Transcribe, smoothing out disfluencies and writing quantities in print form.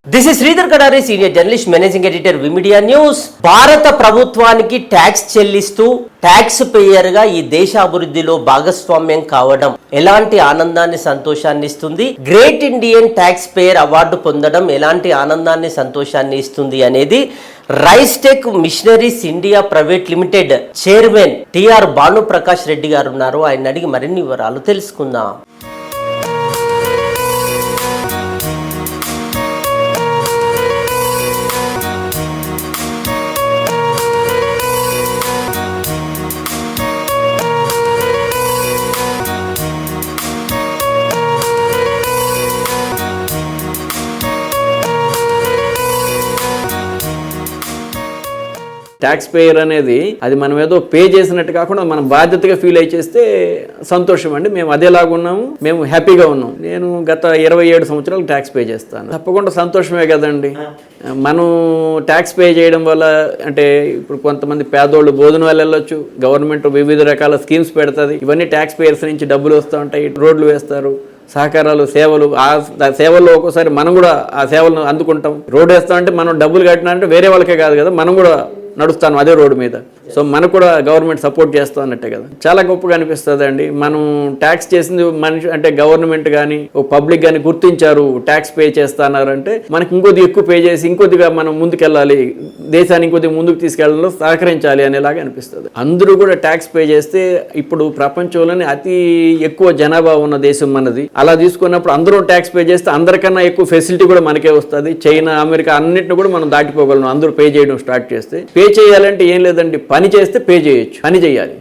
This is Sridhar Kadari, senior journalist, managing editor, విమిడియా news. భారత ప్రభుత్వానికి tax చెల్లిస్తూ ట్యాక్స్ పేయర్ గా ఈ దేశ అభివృద్ధిలో భాగస్వామ్యం కావడం ఎలాంటి ఆనందాన్ని, సంతోషాన్ని ఇస్తుంది, great Indian tax payer award పొందడం ఎలాంటి ఆనందాన్ని, సంతోషాన్ని ఇస్తుంది అనేది Ricetech machineries India private limited chairman T R Bhanuprakash Reddy గారు ఉన్నారు. ఆయన అడిగి మరిన్ని వివరాలు తెలుసుకుందాం. ట్యాక్స్ పేయర్ అనేది అది మనం ఏదో పే చేసినట్టు కాకుండా మనం బాధ్యతగా ఫీల్ అయి చేస్తే సంతోషం అండి. మేము అదేలాగా ఉన్నాము, మేము హ్యాపీగా ఉన్నాం. నేను గత 27 సంవత్సరాలు ట్యాక్స్ పే చేస్తాను. తప్పకుండా సంతోషమే కదండి. మనం ట్యాక్స్ పే చేయడం వల్ల అంటే ఇప్పుడు కొంతమంది పేదోళ్ళు భోజనాలు వెళ్ళొచ్చు, గవర్నమెంట్ వివిధ రకాల స్కీమ్స్ పెడుతుంది. ఇవన్నీ ట్యాక్స్ పేయర్స్ నుంచి డబ్బులు వస్తూ ఉంటాయి, రోడ్లు వేస్తారు, సహకారాలు, సేవలు. ఆ సేవల్లో ఒక్కోసారి మనం కూడా ఆ సేవలను అందుకుంటాం. రోడ్డు వేస్తామంటే మనం డబ్బులు కట్టినారంటే వేరే వాళ్ళకే కాదు కదా, మనం కూడా నడుస్తాను అదే రోడ్డు మీద. సో మనకు కూడా గవర్నమెంట్ సపోర్ట్ చేస్తూ అన్నట్టే కదా. చాలా గొప్పగా అనిపిస్తుంది అండి. మనం ట్యాక్స్ చేసింది మనిషి అంటే గవర్నమెంట్ కానీ పబ్లిక్ కానీ గుర్తించారు, ట్యాక్స్ పే చేస్తున్నారంటే మనకి ఇంకొద్ది ఎక్కువ పే చేసి ఇంకొద్దిగా మనం ముందుకెళ్ళాలి, దేశాన్ని ఇంకొద్దిగా ముందుకు తీసుకెళ్లడంలో సహకరించాలి అనేలాగా అనిపిస్తుంది. అందరూ కూడా ట్యాక్స్ పే చేస్తే ఇప్పుడు ప్రపంచంలోనే అతి ఎక్కువ జనాభా ఉన్న దేశం మనది. అలా తీసుకున్నప్పుడు అందరూ ట్యాక్స్ పే చేస్తే అందరికన్నా ఎక్కువ ఫెసిలిటీ కూడా మనకే వస్తుంది. చైనా, అమెరికా అన్నింటిని కూడా మనం దాటిపోగలం అందరూ పే చేయడం స్టార్ట్ చేస్తే. పే చేయాలంటే ఏం లేదండి, పని చేస్తే పే చేయొచ్చు, పని చేయాలి.